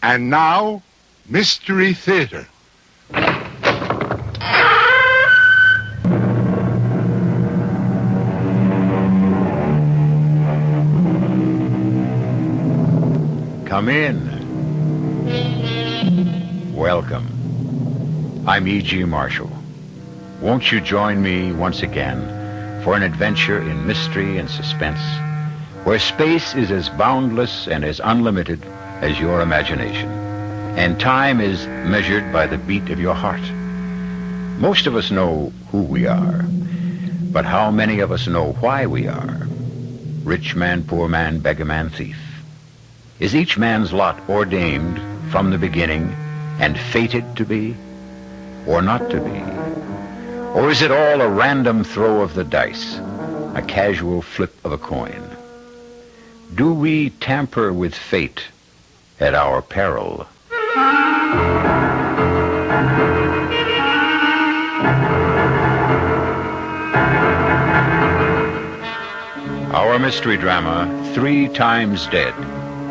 And now, Mystery Theater. Come in. Welcome. I'm E.G. Marshall. Won't you join me once again for an adventure in mystery and suspense, where space is as boundless and as unlimited as your imagination, and time is measured by the beat of your heart. Most of us know who we are, but how many of us know why we are? Rich man, poor man, beggar man, thief. Is each man's lot ordained from the beginning and fated to be, or not to be? Or is it all a random throw of the dice, a casual flip of a coin? Do we tamper with fate at our peril? Our mystery drama, 3 Times Dead,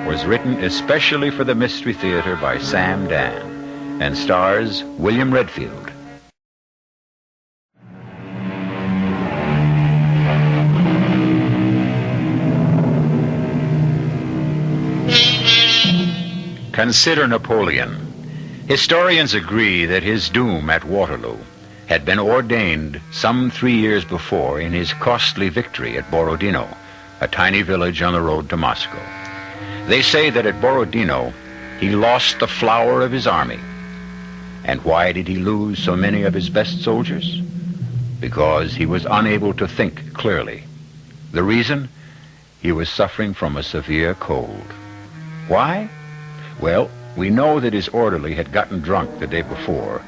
was written especially for the Mystery Theater by Sam Dan and stars William Redfield. Consider Napoleon. Historians agree that his doom at Waterloo had been ordained some 3 years before in his costly victory at Borodino, a tiny village on the road to Moscow. They say that at Borodino, he lost the flower of his army. And why did he lose so many of his best soldiers? Because he was unable to think clearly. The reason? He was suffering from a severe cold. Why? Well, we know that his orderly had gotten drunk the day before,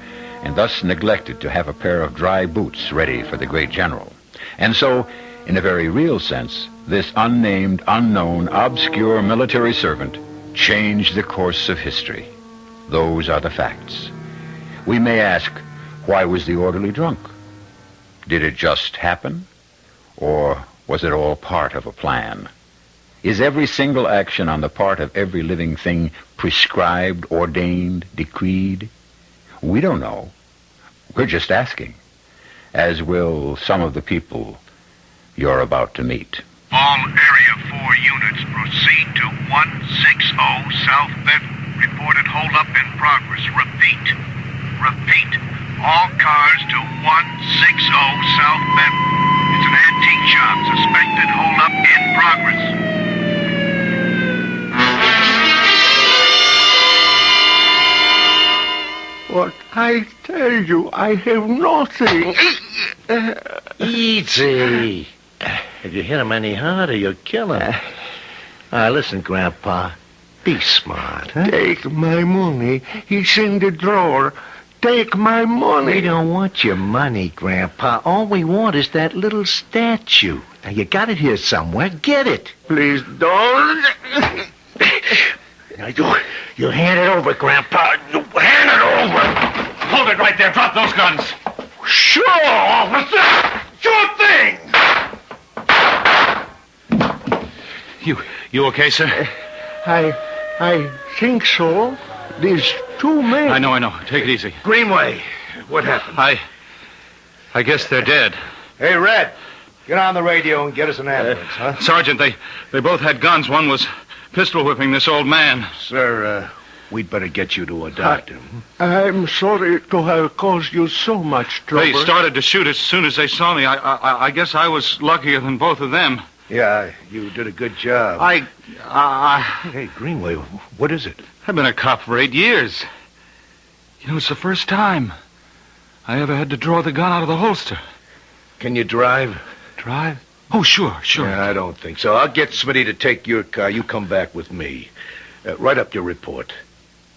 and thus neglected to have a pair of dry boots ready for the great general. And so, in a very real sense, this unnamed, unknown, obscure military servant changed the course of history. Those are the facts. We may ask, why was the orderly drunk? Did it just happen? Or was it all part of a plan? Is every single action on the part of every living thing prescribed, ordained, decreed? We don't know. We're just asking, as will some of the people you're about to meet. All Area 4 units proceed to 160 South Benton. Reported holdup in progress. Repeat. All cars to 160 South Benton. It's an antique shop. Suspected holdup in progress. What I tell you, I have nothing. Easy. If you hit him any harder, you'll kill him. Listen, Grandpa. Be smart, huh? Take my money. It's in the drawer. Take my money. We don't want your money, Grandpa. All we want is that little statue. Now, you got it here somewhere. Get it. Please don't. Now, you hand it over, Grandpa. You hand it over. Hold it right there. Drop those guns. Sure, officer. Sure thing. You okay, sir? I think so. There's 2 men. I know. Take it easy. Greenway, what happened? I guess they're dead. Hey, Red, get on the radio and get us an ambulance, huh? Sergeant, they both had guns. One was pistol whipping this old man. Sir, we'd better get you to a doctor. I'm sorry to have caused you so much trouble. They started to shoot as soon as they saw me. I guess I was luckier than both of them. Yeah, you did a good job. Hey, Greenway, what is it? I've been a cop for 8 years. You know, it's the first time I ever had to draw the gun out of the holster. Can you drive? Drive? Oh, sure. Yeah, I don't think so. I'll get Smitty to take your car. You come back with me. Write up your report.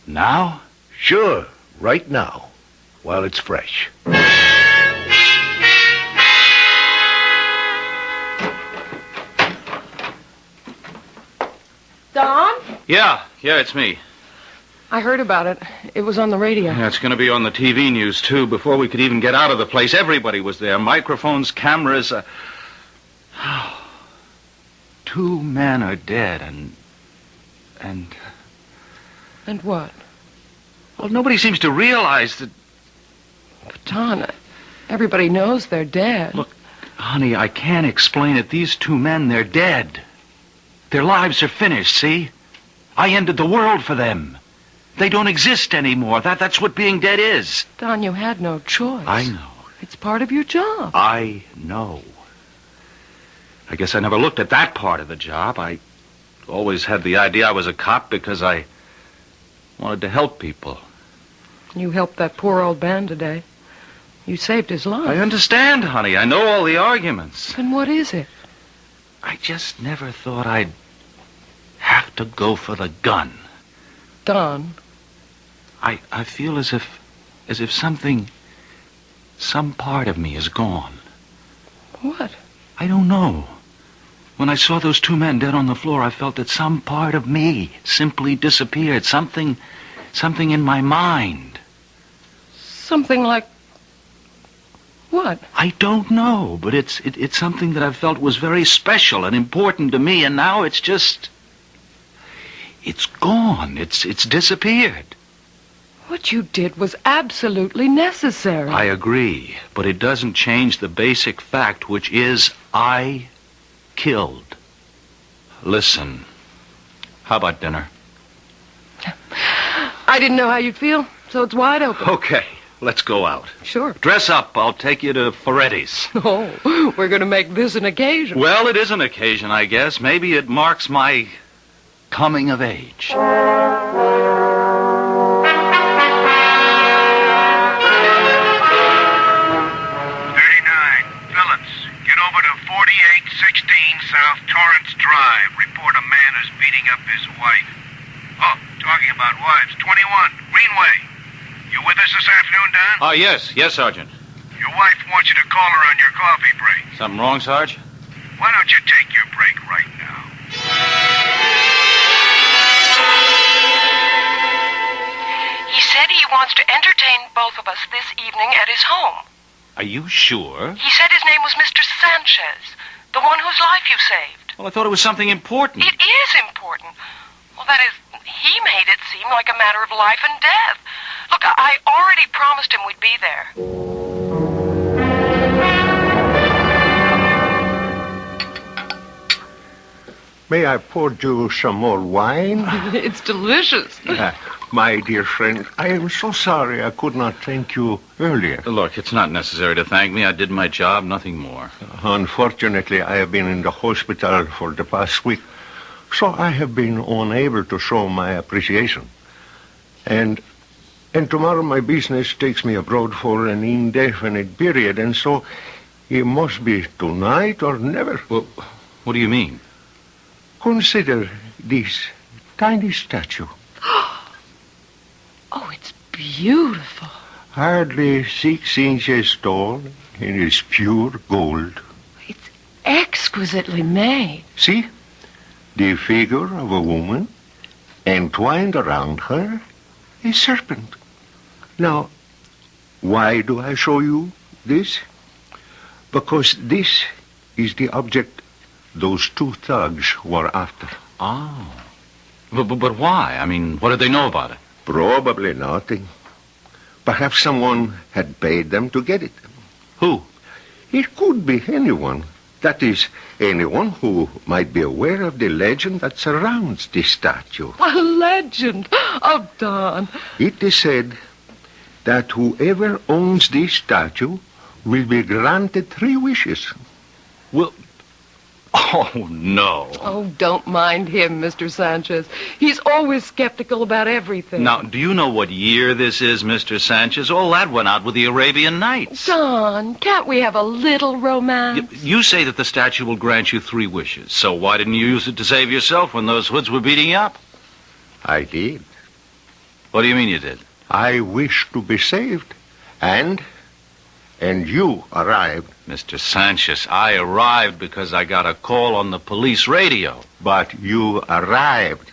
Now? Sure, right now, while it's fresh. Don? Yeah, it's me. I heard about it. It was on the radio. Yeah, it's going to be on the TV news, too. Before we could even get out of the place, everybody was there. Microphones, cameras. 2 men are dead, and And what? Well, nobody seems to realize that... But, Don, everybody knows they're dead. Look, honey, I can't explain it. These two men, they're dead. Their lives are finished, see? I ended the world for them. They don't exist anymore. That's what being dead is. Don, you had no choice. I know. It's part of your job. I know. I guess I never looked at that part of the job. I always had the idea I was a cop because I wanted to help people. You helped that poor old man today. You saved his life. I understand, honey. I know all the arguments. Then what is it? I just never thought I'd have to go for the gun. Don. I feel as if some part of me is gone. What? I don't know. When I saw those two men dead on the floor, I felt that some part of me simply disappeared. Something in my mind. Something like... what? I don't know, but it's something that I felt was very special and important to me, and now it's just... it's gone. It's disappeared. What you did was absolutely necessary. I agree, but it doesn't change the basic fact, which is I killed. Listen, how about dinner? I didn't know how you'd feel, so it's wide open. Okay, let's go out. Sure. Dress up. I'll take you to Ferretti's. Oh, we're going to make this an occasion. Well, it is an occasion, I guess. Maybe it marks my coming of age. 4816 South Torrance Drive. Report a man is beating up his wife. Oh, talking about wives. 21, Greenway. You with us this afternoon, Don? Yes, Sergeant. Your wife wants you to call her on your coffee break. Something wrong, Sarge? Why don't you take your break right now? He said he wants to entertain both of us this evening at his home. Are you sure? He said his name was Mr. Sanchez, the one whose life you saved. Well, I thought it was something important. It is important. Well, that is, he made it seem like a matter of life and death. Look, I already promised him we'd be there. May I pour you some more wine? It's delicious. My dear friend, I am so sorry I could not thank you earlier. Look, it's not necessary to thank me. I did my job, nothing more. Unfortunately, I have been in the hospital for the past week, so I have been unable to show my appreciation. And tomorrow my business takes me abroad for an indefinite period, and so it must be tonight or never. Well, what do you mean? Consider this tiny statue. Oh, it's beautiful. Hardly 6 inches tall, and is pure gold. It's exquisitely made. See? The figure of a woman, entwined around her, a serpent. Now, why do I show you this? Because this is the object those two thugs were after. Oh. But why? I mean, what did they know about it? Probably nothing. Perhaps someone had paid them to get it. Who? It could be anyone. That is, anyone who might be aware of the legend that surrounds this statue. A legend. Oh, Don. It is said that whoever owns this statue will be granted 3 wishes. Well... Oh, no. Oh, don't mind him, Mr. Sanchez. He's always skeptical about everything. Now, do you know what year this is, Mr. Sanchez? All that went out with the Arabian Nights. Don, can't we have a little romance? You say that the statue will grant you 3 wishes. So why didn't you use it to save yourself when those hoods were beating you up? I did. What do you mean you did? I wished to be saved. And you arrived. Mr. Sanchez, I arrived because I got a call on the police radio. But you arrived.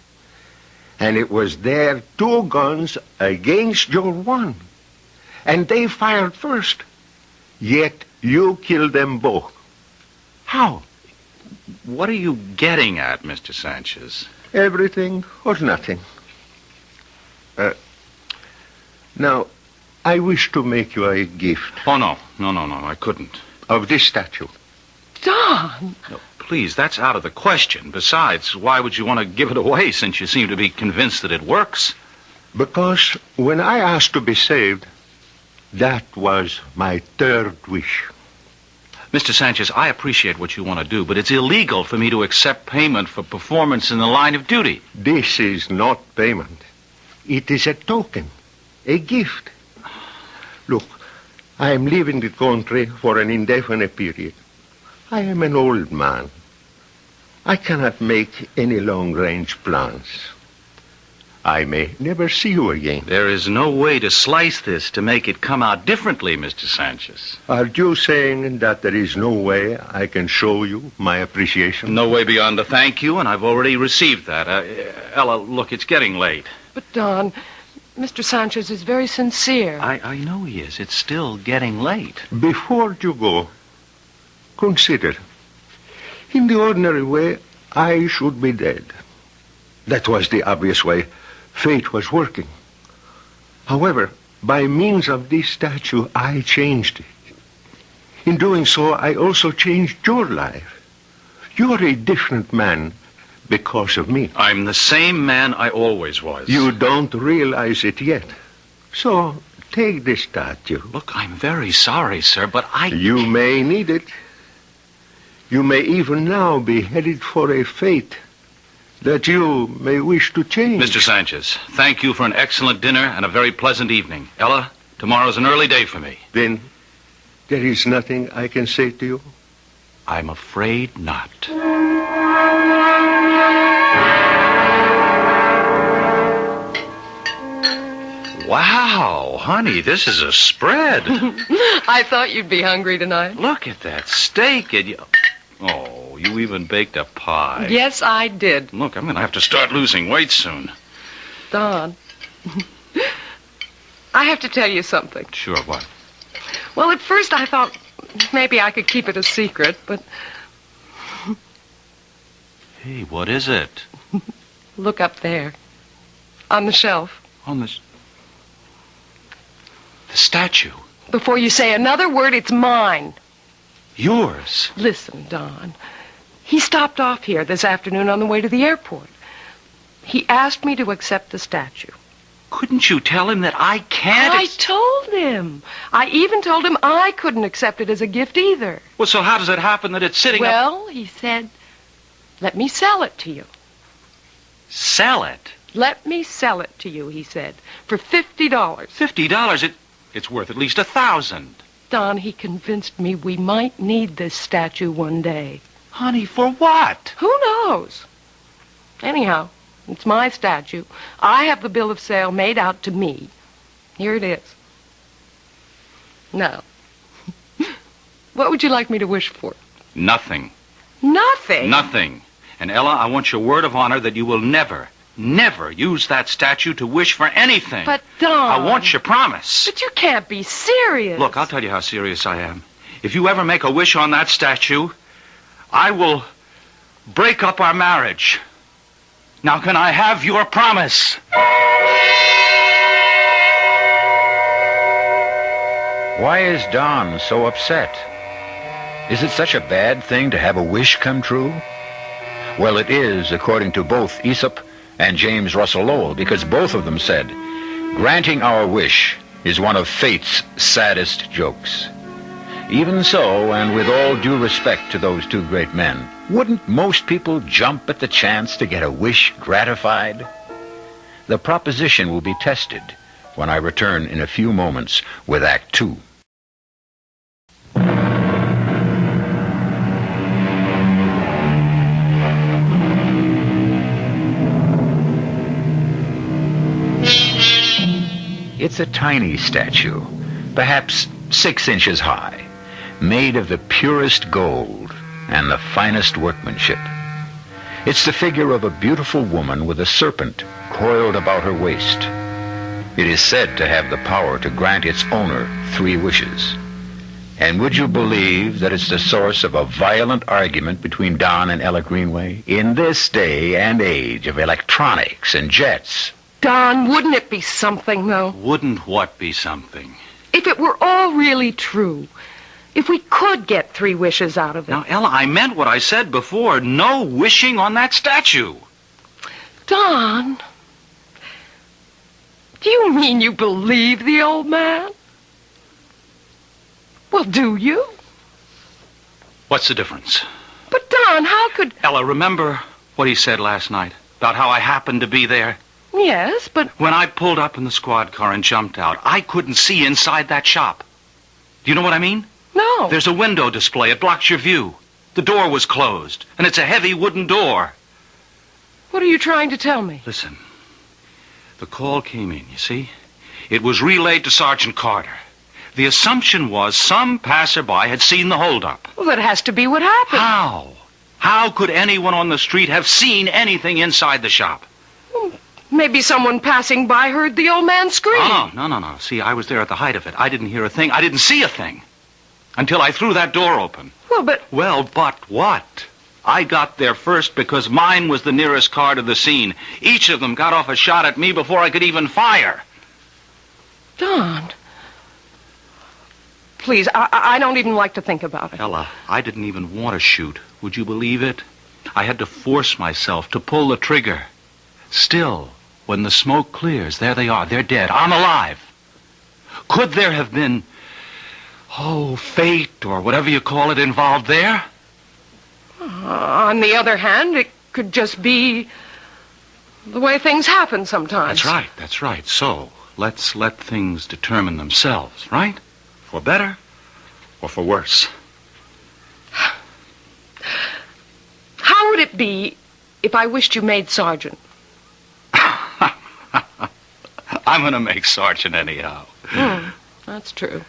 And it was their 2 guns against your 1. And they fired first. Yet you killed them both. How? What are you getting at, Mr. Sanchez? Everything or nothing. Now, I wish to make you a gift Oh, no, I couldn't. of this statue. Don! No, please, that's out of the question. Besides, why would you want to give it away since you seem to be convinced that it works? Because when I asked to be saved, that was my third wish. Mr. Sanchez, I appreciate what you want to do, but it's illegal for me to accept payment for performance in the line of duty. This is not payment. It is a token, a gift. Look, I am leaving the country for an indefinite period. I am an old man. I cannot make any long-range plans. I may never see you again. There is no way to slice this to make it come out differently, Mr. Sanchez. Are you saying that there is no way I can show you my appreciation? No way beyond a thank you, and I've already received that. Ella, look, it's getting late. But, Don, Mr. Sanchez is very sincere. I know he is. It's still getting late. Before you go, consider. In the ordinary way, I should be dead. That was the obvious way fate was working. However, by means of this statue, I changed it. In doing so, I also changed your life. You're a different man because of me. I'm the same man I always was. You don't realize it yet. So, take this statue. Look, I'm very sorry, sir, but You may need it. You may even now be headed for a fate that you may wish to change. Mr. Sanchez, thank you for an excellent dinner and a very pleasant evening. Ella, tomorrow's an early day for me. Then there is nothing I can say to you? I'm afraid not. Wow, honey, this is a spread. I thought you'd be hungry tonight. Look at that steak. Oh, you even baked a pie. Yes, I did. Look, I'm going to have to start losing weight soon. Don, I have to tell you something. Sure, what? Well, at first I thought maybe I could keep it a secret, but Hey, what is it? look up there, on the shelf. On the statue. Before you say another word, it's mine. Yours. Listen, Don. He stopped off here this afternoon on the way to the airport. He asked me to accept the statue. Couldn't you tell him that I can't? I told him. I even told him I couldn't accept it as a gift either. Well, so how does it happen that it's sitting up? Well, he said, let me sell it to you. Sell it? Let me sell it to you, he said, for $50. $50? It's worth at least $1,000. Don, he convinced me we might need this statue one day. Honey, for what? Who knows? Anyhow, it's my statue. I have the bill of sale made out to me. Here it is. Now, what would you like me to wish for? Nothing. Nothing? Nothing. And Ella, I want your word of honor that you will never use that statue to wish for anything. But, Don... I want your promise. But you can't be serious. Look, I'll tell you how serious I am. If you ever make a wish on that statue, I will break up our marriage. Now, can I have your promise? Why is Don so upset? Is it such a bad thing to have a wish come true? Well, it is, according to both Aesop and James Russell Lowell, because both of them said, granting our wish is one of fate's saddest jokes. Even so, and with all due respect to those two great men, wouldn't most people jump at the chance to get a wish gratified? The proposition will be tested when I return in a few moments with Act Two. It's a tiny statue, perhaps 6 inches high, made of the purest gold and the finest workmanship. It's the figure of a beautiful woman with a serpent coiled about her waist. It is said to have the power to grant its owner 3 wishes. And would you believe that it's the source of a violent argument between Don and Ella Greenway? In this day and age of electronics and jets, Don, wouldn't it be something, though? Wouldn't what be something? If it were all really true. If we could get 3 wishes out of it. Now, Ella, I meant what I said before. No wishing on that statue. Don, do you mean you believe the old man? Well, do you? What's the difference? But, Don, how could... Ella, remember what he said last night about how I happened to be there? Yes, but... When I pulled up in the squad car and jumped out, I couldn't see inside that shop. Do you know what I mean? No. There's a window display. It blocks your view. The door was closed, and it's a heavy wooden door. What are you trying to tell me? Listen, the call came in, you see? It was relayed to Sergeant Carter. The assumption was some passerby had seen the holdup. Well, that has to be what happened. How? How could anyone on the street have seen anything inside the shop? Maybe someone passing by heard the old man scream. No. See, I was there at the height of it. I didn't hear a thing. I didn't see a thing. Until I threw that door open. Well, but what? I got there first because mine was the nearest car to the scene. Each of them got off a shot at me before I could even fire. Don. Please, I don't even like to think about it. Ella, I didn't even want to shoot. Would you believe it? I had to force myself to pull the trigger. Still, when the smoke clears, there they are. They're dead. I'm alive. Could there have been, fate or whatever you call it involved there? On the other hand, it could just be the way things happen sometimes. That's right. So, let's let things determine themselves, right? For better or for worse. How would it be if I wished you made sergeant? I'm going to make sergeant anyhow. That's true.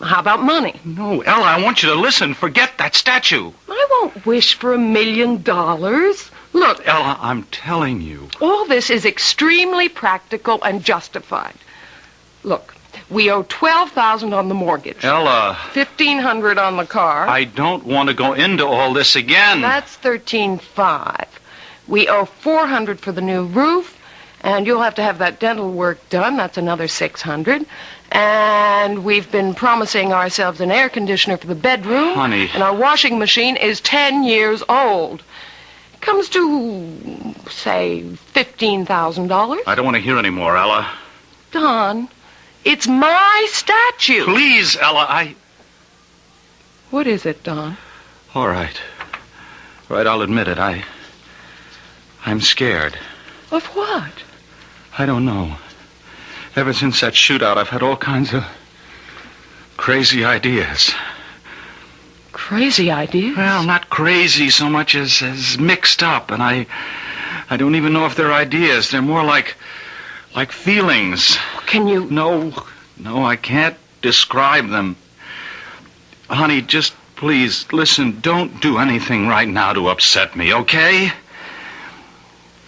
How about money? No, Ella, I want you to listen. Forget that statue. I won't wish for $1 million. Look, Ella, I'm telling you. All this is extremely practical and justified. Look, we owe $12,000 on the mortgage. Ella. $1,500 on the car. I don't want to go into all this again. That's $13,500. We owe $400 for the new roof, and you'll have to have that dental work done. That's another $600. And we've been promising ourselves an air conditioner for the bedroom. Honey. And our washing machine is 10 years old. It comes to, say, $15,000. I don't want to hear any more, Ella. Don, it's my statue. Please, Ella, What is it, Don? All right. Right, I'll admit it. I'm scared. Of what? I don't know. Ever since that shootout, I've had all kinds of crazy ideas. Crazy ideas? Well, not crazy so much as mixed up, and I don't even know if they're ideas. They're more like feelings. Can you... No, I can't describe them. Honey, just please, listen, don't do anything right now to upset me, okay?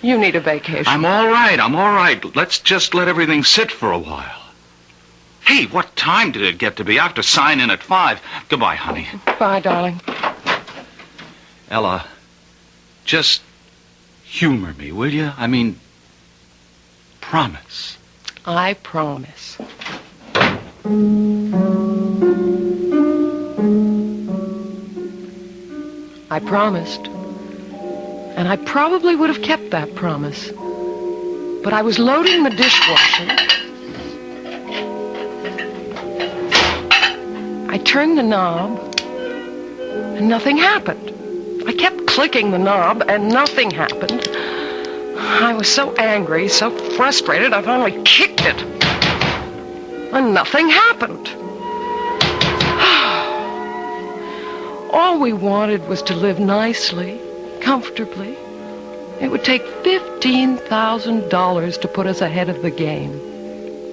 You need a vacation. I'm all right. Let's just let everything sit for a while. Hey, what time did it get to be? I have to sign in at 5. Goodbye, honey. Bye, darling. Ella, just humor me, will you? I mean, promise. I promise. I promised. And I probably would have kept that promise. But I was loading the dishwasher. I turned the knob, and nothing happened. I kept clicking the knob, and nothing happened. I was so angry, so frustrated, I finally kicked it. And nothing happened. All we wanted was to live nicely, comfortably. It would take $15,000 to put us ahead of the game.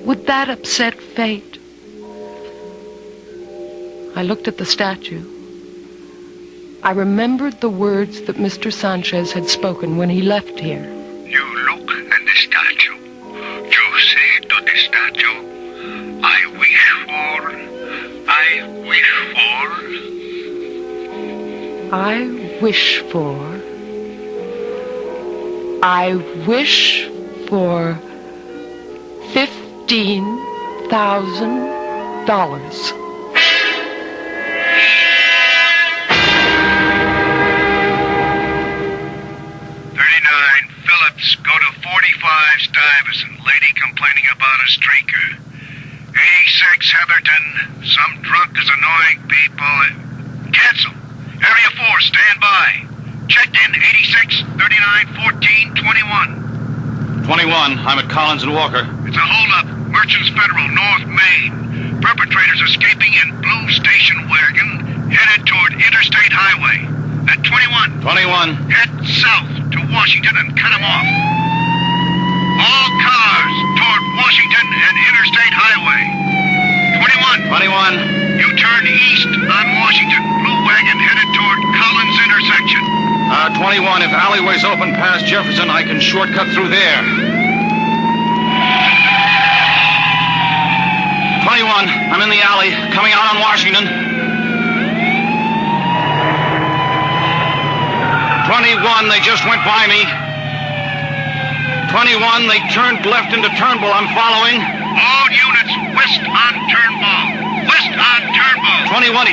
Would that upset fate? I looked at the statue. I remembered the words that Mr. Sanchez had spoken when he left here. You look at the statue. You say to the statue, I wish for. I wish for $15,000. 39 Phillips, go to 45 Stuyvesant. Lady complaining about a streaker. 86 Heatherton, some drunk is annoying people. Cancel. Area 4, stand by. Checked in 86, 39, 14, 21. 21, I'm at Collins and Walker. It's a holdup. Merchants Federal, North Main. Perpetrators escaping in blue station wagon, headed toward Interstate Highway. At 21. 21. Head south to Washington and cut them off. All cars toward Washington and Interstate Highway. 21. 21. You turn east on Washington. Blue wagon headed toward Collins intersection. 21, if alleyway's open past Jefferson, I can shortcut through there. 21, I'm in the alley, coming out on Washington. 21, they just went by me. 21, they turned left into Turnbull. I'm following. All units west on Turnbull. West on Turnbull. 21,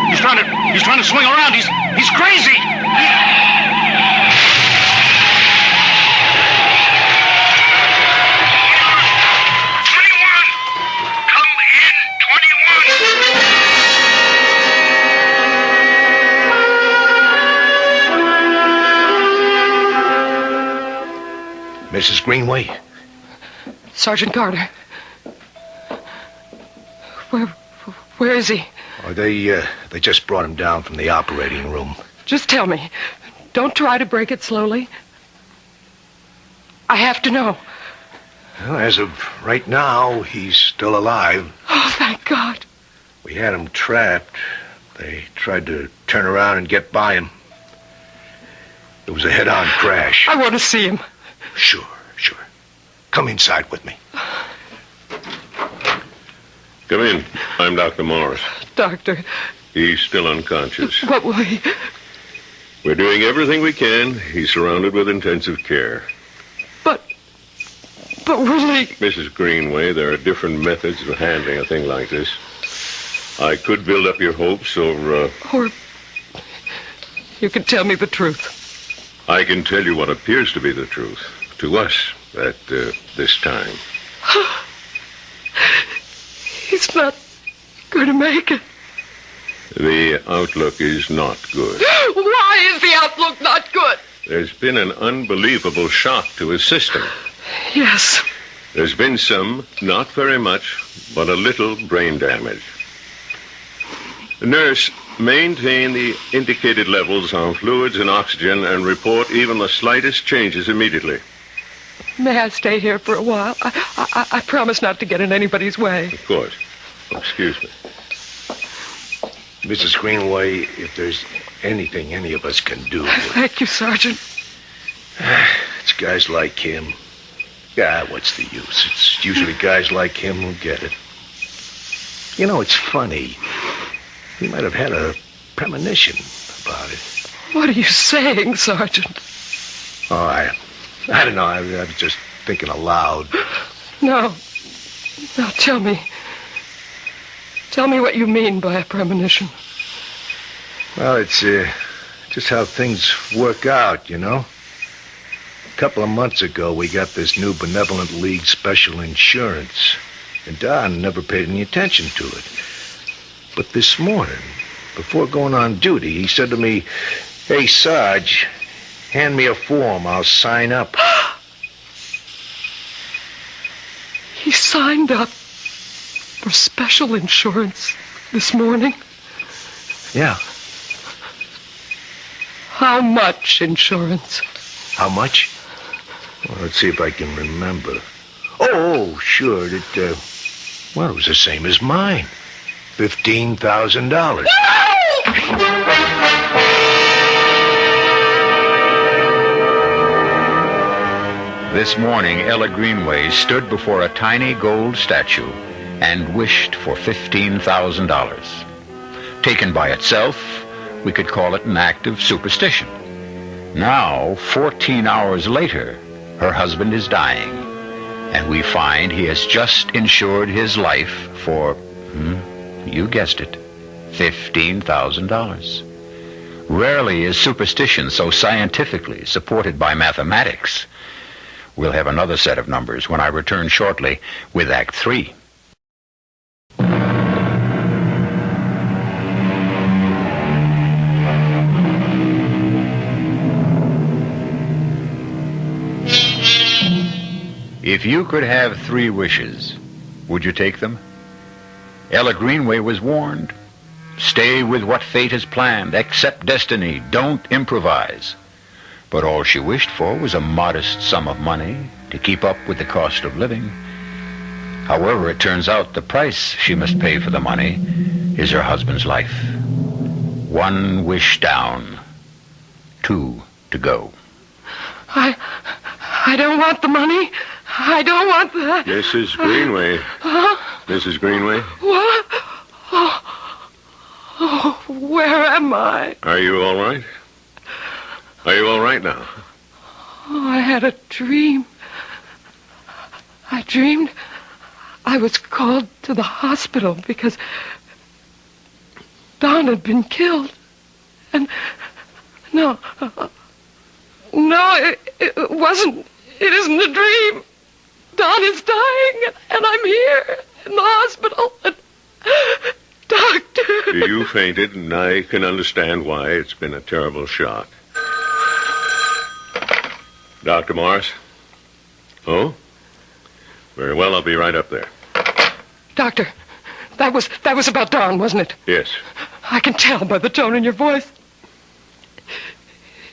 he's trying to swing around. He's crazy. 21. Come in, 21. Mrs. Greenway? Sergeant Carter. Where is he? Oh, they just brought him down from the operating room. Just tell me. Don't try to break it slowly. I have to know. Well, as of right now, he's still alive. Oh, thank God. We had him trapped. They tried to turn around and get by him. It was a head-on crash. I want to see him. Sure. Come inside with me. Come in. I'm Dr. Morris. Doctor, He's still unconscious. what will he... We're doing everything we can. He's surrounded with intensive care. But will he... Mrs. Greenway, there are different methods of handling a thing like this. I could build up your hopes, or you can tell me the truth. I can tell you what appears to be the truth. To us, at this time. He's not going to make it. The outlook is not good. Why is the outlook not good? There's been an unbelievable shock to his system. Yes. There's been some, not very much, but a little brain damage. Nurse, maintain the indicated levels of fluids and oxygen and report even the slightest changes immediately. May I stay here for a while? I promise not to get in anybody's way. Of course. Excuse me. Mrs. Greenway, if there's anything any of us can do... Thank you, Sergeant. It's guys like him. What's the use? It's usually guys like him who get it. You know, it's funny. He might have had a premonition about it. What are you saying, Sergeant? Oh, I don't know. I was just thinking aloud. No, tell me. Tell me what you mean by a premonition. Well, it's just how things work out, you know. A couple of months ago, we got this new Benevolent League special insurance, and Don never paid any attention to it. But this morning, before going on duty, he said to me, "Hey, Sarge, hand me a form. I'll sign up." He signed up for special insurance this morning? Yeah. How much insurance? How much? Well, let's see if I can remember. Oh, sure. It was the same as mine. $15,000. This morning, Ella Greenway stood before a tiny gold statue and wished for $15,000. Taken by itself, we could call it an act of superstition. Now, 14 hours later, her husband is dying. And we find he has just insured his life for, you guessed it, $15,000. Rarely is superstition so scientifically supported by mathematics. We'll have another set of numbers when I return shortly with Act 3. If you could have 3 wishes, would you take them? Ella Greenway was warned. Stay with what fate has planned. Accept destiny. Don't improvise. But all she wished for was a modest sum of money to keep up with the cost of living. However, it turns out the price she must pay for the money is her husband's life. 1 wish down. 2 to go. I don't want the money. I don't want the... Mrs. Greenway. Mrs. Greenway? What? Oh, where am I? Are you all right? Are you all right now? Oh, I had a dream. I dreamed I was called to the hospital because Don had been killed. And no, it wasn't. It isn't a dream. Don is dying, and I'm here in the hospital. And doctor. You fainted, and I can understand why. It's been a terrible shock. Dr. Morris? Oh? Very well, I'll be right up there. Doctor, that was about Don, wasn't it? Yes. I can tell by the tone in your voice.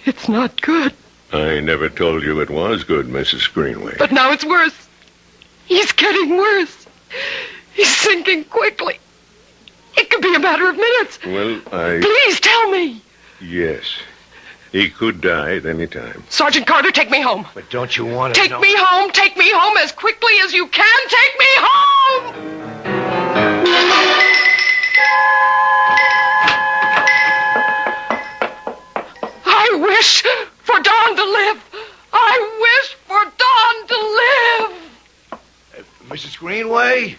It's not good. I never told you it was good, Mrs. Greenway. But now it's worse. He's getting worse. He's sinking quickly. It could be a matter of minutes. Well, Please tell me. Yes. He could die at any time. Sergeant Carter, take me home. But don't you want to Take me home. Take me home as quickly as you can. Take me home! I wish for Don to live. I wish for Don to live. Mrs. Greenway?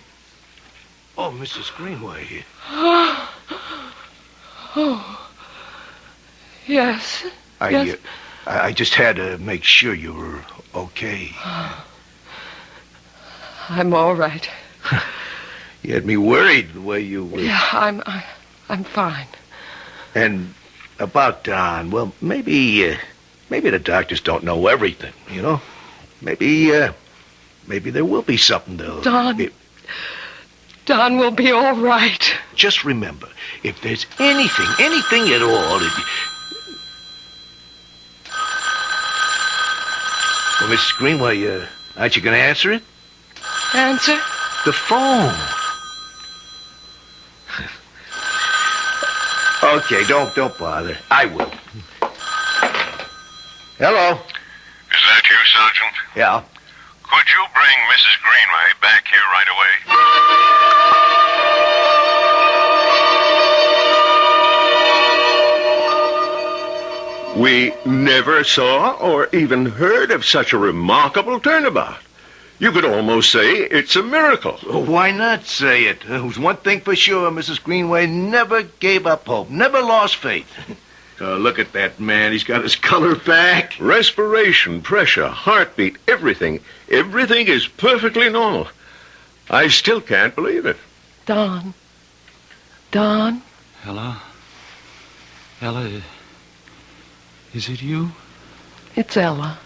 Oh, Mrs. Greenway. Oh. Yes. Yes. I just had to make sure you were okay. I'm all right. You had me worried the way you were. Yeah, I'm fine. And about Don, well, maybe the doctors don't know everything, you know? Maybe there will be something to... Don will be all right. Just remember, if there's anything at all... Well, Mrs. Greenway, aren't you going to answer it? Answer? The phone. Okay, don't bother. I will. Hello? Is that you, Sergeant? Yeah. Could you bring Mrs. Greenway back here right away? We never saw or even heard of such a remarkable turnabout. You could almost say it's a miracle. Well, why not say it? There's one thing for sure, Mrs. Greenway never gave up hope, never lost faith. Look at that man. He's got his color back. Respiration, pressure, heartbeat, everything. Everything is perfectly normal. I still can't believe it. Don. Ella? Ella, is it you? It's Ella.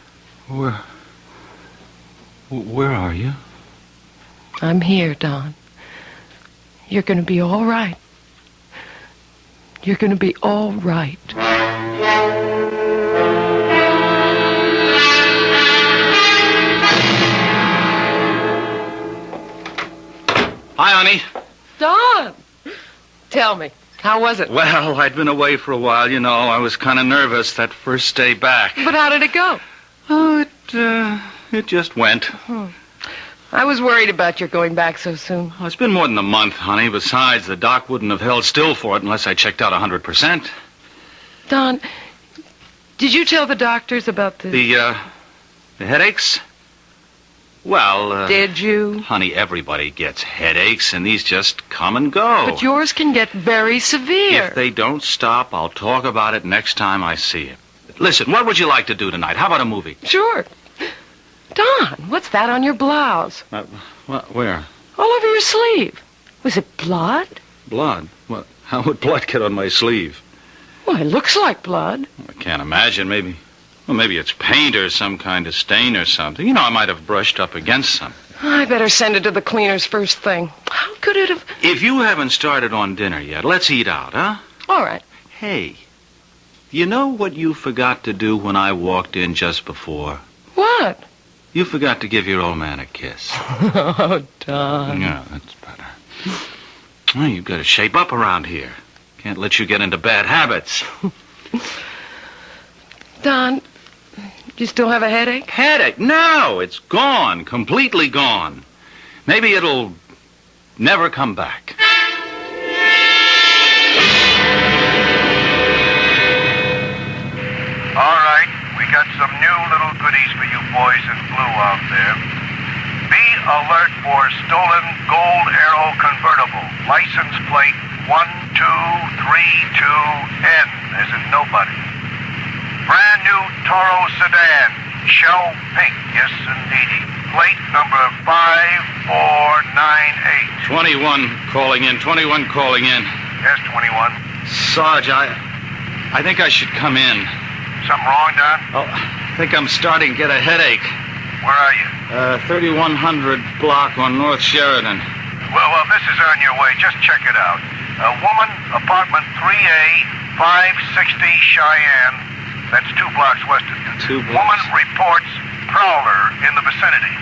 Where are you? I'm here, Don. You're going to be all right. You're going to be all right. Hi, honey. Don! Tell me, how was it? Well, I'd been away for a while, you know. I was kind of nervous that first day back. But how did it go? Oh, it just went. I was worried about your going back so soon. Well, it's been more than a month, honey. Besides, the doc wouldn't have held still for it unless I checked out 100%. Don, did you tell the doctors about The headaches? Well, Did you? honey, everybody gets headaches, and these just come and go. But yours can get very severe. If they don't stop, I'll talk about it next time I see you. Listen, what would you like to do tonight? How about a movie? Sure. Don, what's that on your blouse? Where? All over your sleeve. Was it blood? Blood? What? How would blood get on my sleeve? Well, it looks like blood. I can't imagine. Maybe it's paint or some kind of stain or something. You know, I might have brushed up against something. I better send it to the cleaners first thing. How could it have... If you haven't started on dinner yet, let's eat out, huh? All right. Hey, you know what you forgot to do when I walked in just before? What? You forgot to give your old man a kiss. Oh, Don. Yeah, that's better. Well, you've got to shape up around here. Can't let you get into bad habits. Don, you still have a headache? Headache? No, it's gone. Completely gone. Maybe it'll never come back. All right, we got some new little goodies for you boys in blue out there. Be alert for stolen Gold Arrow convertible. License plate 1232N, as in nobody. Brand new Toro sedan, shell pink, yes indeedy. Plate number 5498. 21 calling in. 21 calling in. Yes, 21. Sarge, I think I should come in. Something wrong, Don? Oh, I think I'm starting to get a headache. Where are you? 3100 block on North Sheridan. Well, this is on your way. Just check it out. A woman, apartment 3A, 560 Cheyenne. That's 2 blocks west of you. 2 blocks. Woman reports prowler in the vicinity.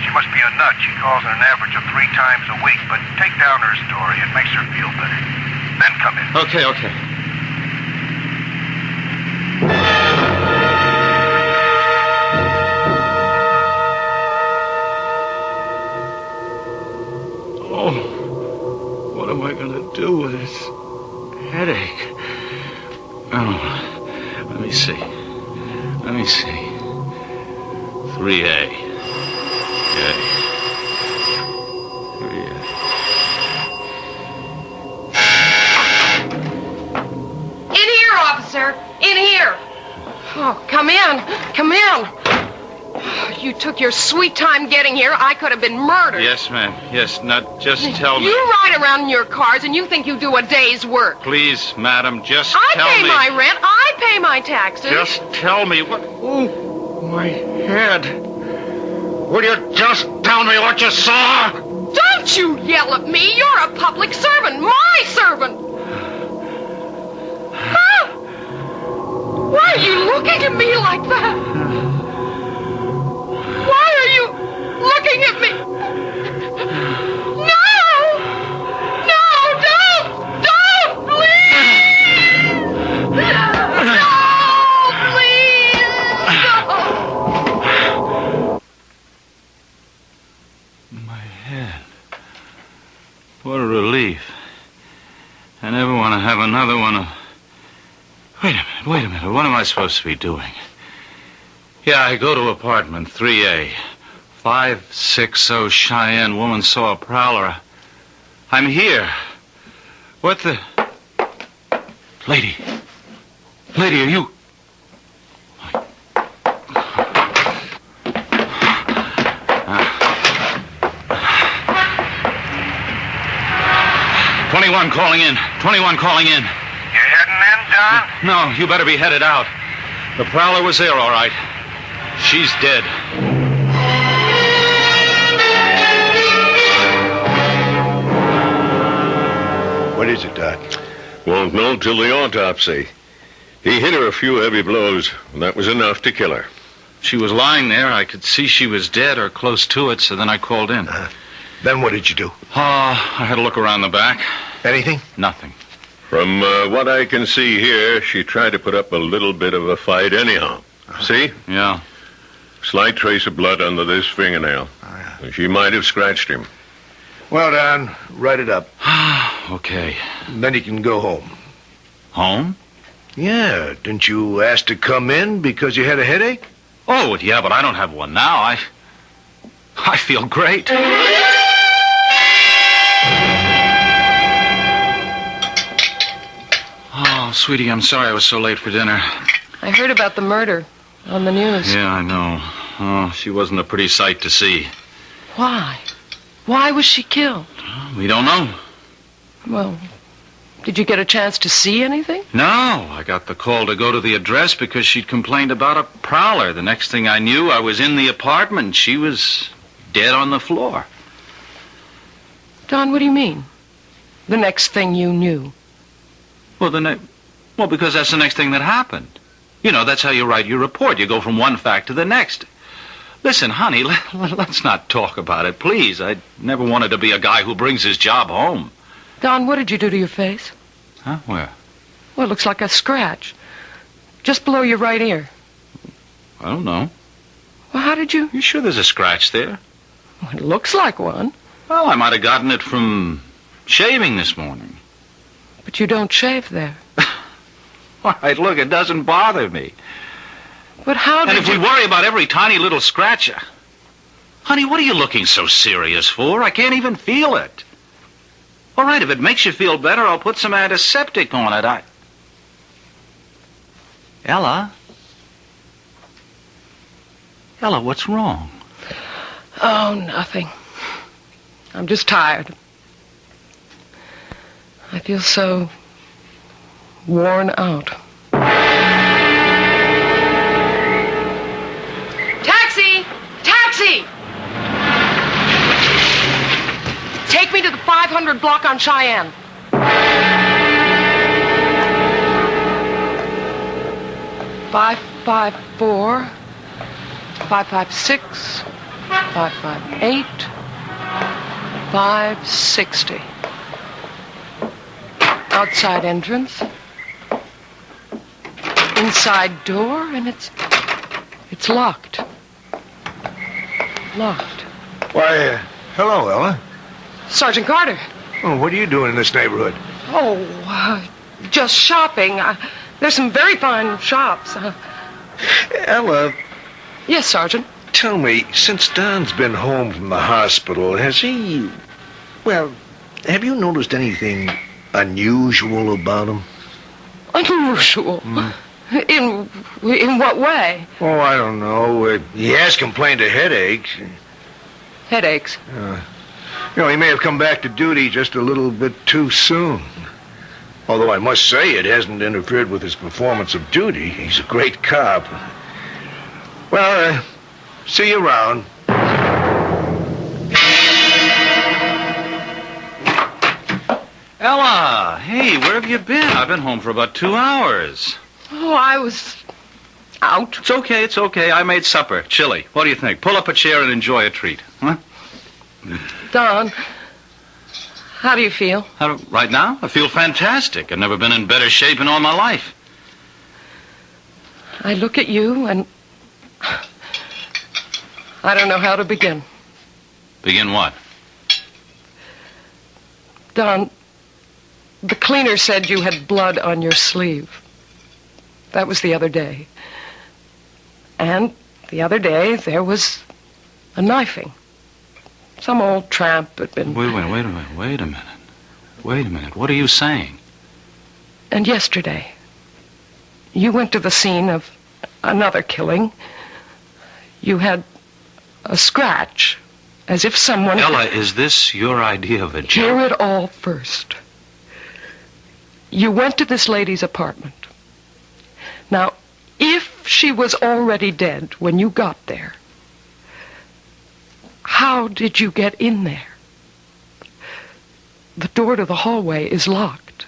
She must be a nut. She calls an average of 3 times a week, but take down her story. It makes her feel better. Then come in. Okay. Oh, what am I going to do with this headache? Oh, let me see. 3A. Okay. 3A. In here, officer. In here. Oh, come in. You took your sweet time getting here. I could have been murdered. Yes, ma'am. Yes, now just tell me. You ride around in your cars and you think you do a day's work. Please, madam, just I tell me. pay my rent. I pay my taxes. Just tell me what... Oh, my head. Will you just tell me what you saw? Don't you yell at me. You're a public servant. My servant. Huh? Why are you looking at me like that? Why are you looking at me? No! Don't, please! No, please! No! My head. What a relief. I never want to have another one of... Wait a minute. What am I supposed to be doing? Yeah, I go to apartment 3A. 560 Cheyenne. Woman saw a prowler. I'm here. What the... Lady, are you... 21 calling in. 21 calling in. You heading in, Don? No, you better be headed out. The prowler was there, all right. She's dead. What is it, Doc? Won't know till the autopsy. He hit her a few heavy blows, and that was enough to kill her. She was lying there. I could see she was dead or close to it, so then I called in. Then what did you do? I had a look around the back. Anything? Nothing. From what I can see here, she tried to put up a little bit of a fight anyhow. See? Yeah. Slight trace of blood under this fingernail. She might have scratched him. Well, Don, write it up. Okay. Then you can go home. Home? Yeah, didn't you ask to come in because you had a headache? Oh, yeah, but I don't have one now. I feel great. Oh, sweetie, I'm sorry I was so late for dinner. I heard about the murder on the news. Yeah, I know. Oh, she wasn't a pretty sight to see. Why? Why was she killed? We don't know. Well, did you get a chance to see anything? No, I got the call to go to the address because she'd complained about a prowler. The next thing I knew, I was in the apartment. She was dead on the floor. Don, what do you mean? The next thing you knew? Well, because that's the next thing that happened. You know, that's how you write your report. You go from one fact to the next. Listen, honey, let's not talk about it, please. I never wanted to be a guy who brings his job home. Don, what did you do to your face? Huh? Where? Well, it looks like a scratch. Just below your right ear. I don't know. Well, how did you... You sure there's a scratch there? Well, it looks like one. Well, I might have gotten it from shaving this morning. But you don't shave there. All right, look, it doesn't bother me. But how did And if we worry about every tiny little scratch... Honey, what are you looking so serious for? I can't even feel it. All right, if it makes you feel better, I'll put some antiseptic on it. Ella? Ella, what's wrong? Oh, nothing. I'm just tired. I feel so worn out. Taxi! Taxi! Take me to the 500 block on Cheyenne. 554, 556, 558, 560. Outside entrance. Inside door, and it's locked. Locked. Why, hello, Ella. Sergeant Carter. Oh, what are you doing in this neighborhood? Oh, just shopping. There's some very fine shops. Ella, Yes, Sergeant. tell me, since Don's been home from the hospital, has he... Well, have you noticed anything unusual about him? Unusual. In what way? Oh, I don't know. He has complained of headaches. Headaches. He may have come back to duty just a little bit too soon. Although I must say it hasn't interfered with his performance of duty. He's a great cop. Well, see you around. Ella, hey, where have you been? I've been home for about 2 hours. Oh, I was out. It's okay. I made supper. Chili. What do you think? Pull up a chair and enjoy a treat. Huh? Don, how do you feel? Right now, I feel fantastic. I've never been in better shape in all my life. I look at you and I don't know how to begin. Begin what? Don, the cleaner said you had blood on your sleeve. That was the other day. And the other day, there was a knifing. Some old tramp had been... Wait a minute. What are you saying? And yesterday, you went to the scene of another killing. You had a scratch, as if someone... Ella, is this your idea of a joke? Hear it all first. You went to this lady's apartment. Now, if she was already dead when you got there, how did you get in there? The door to the hallway is locked.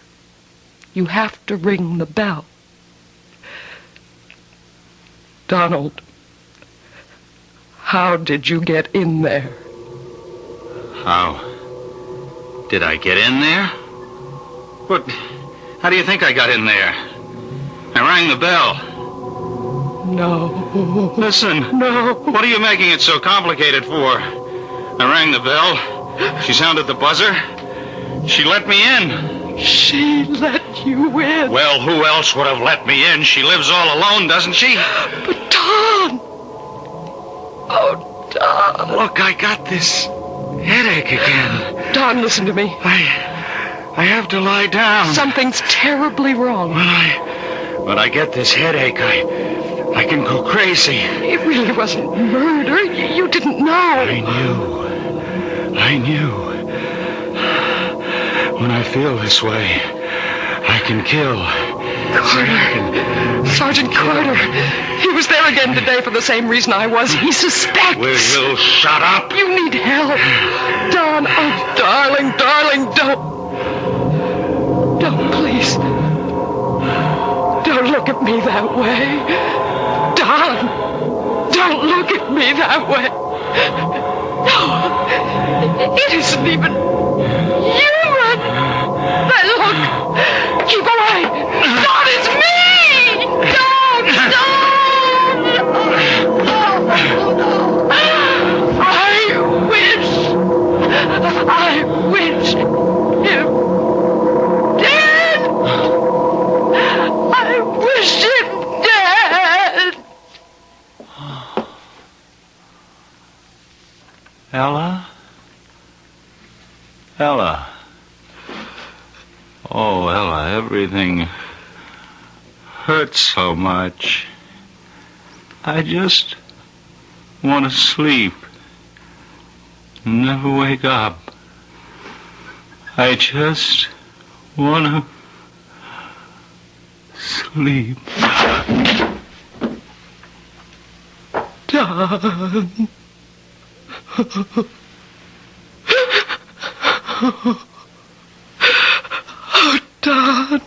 You have to ring the bell. Donald, how did you get in there? How? Did I get in there? What? How do you think I got in there? I rang the bell. No. Listen. No. What are you making it so complicated for? I rang the bell. She sounded the buzzer. She let me in. She let you in. Well, who else would have let me in? She lives all alone, doesn't she? But Don! Oh, Don. Look, I got this headache again. Don, listen to me. I have to lie down. Something's terribly wrong. When I get this headache, I can go crazy. It really wasn't murder. You didn't know. I knew. When I feel this way, I can kill. Carter. Sergeant Carter. He was there again today for the same reason I was. He suspects. Will you shut up? You need help. Don, oh, darling, don't. Don't, please. Don't look at me that way. Don, don't look at me that way. No, it isn't even human. Look, keep away. Don, it's me. Don. I wish him dead. I wish him dead. Ella? Ella. Oh, Ella, everything hurts so much. I just want to sleep. Never wake up. I just want to sleep. Don. Oh, Don.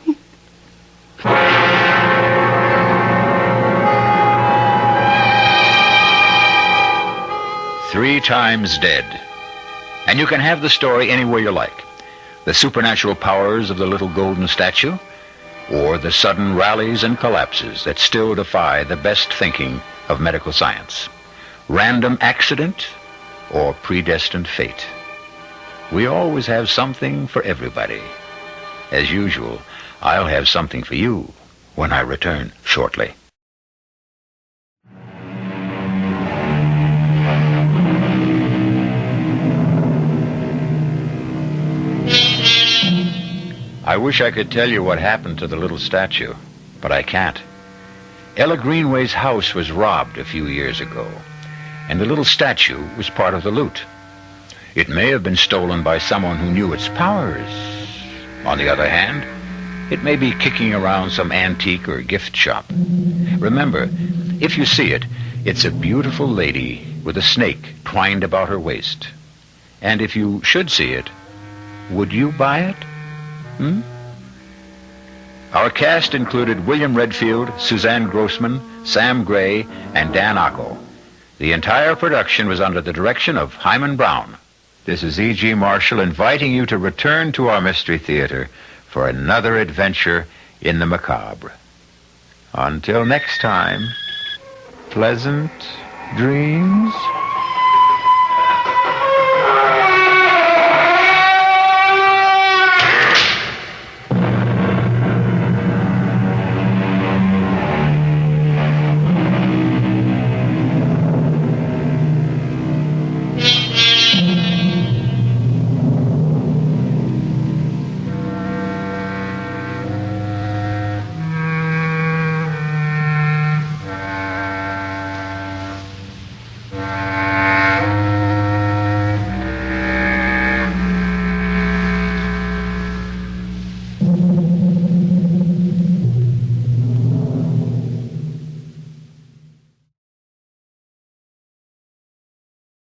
3 times dead. And you can have the story any way you like. The supernatural powers of the little golden statue, or the sudden rallies and collapses that still defy the best thinking of medical science. Random accident or predestined fate. We always have something for everybody. As usual, I'll have something for you when I return shortly. I wish I could tell you what happened to the little statue, but I can't. Ella Greenway's house was robbed a few years ago, and the little statue was part of the loot. It may have been stolen by someone who knew its powers. On the other hand, it may be kicking around some antique or gift shop. Remember, if you see it, it's a beautiful lady with a snake twined about her waist. And if you should see it, would you buy it? Our cast included William Redfield, Suzanne Grossman, Sam Gray, and Dan Ocko. The entire production was under the direction of Hyman Brown. This is E.G. Marshall inviting you to return to our Mystery Theater for another adventure in the macabre. Until next time, pleasant dreams.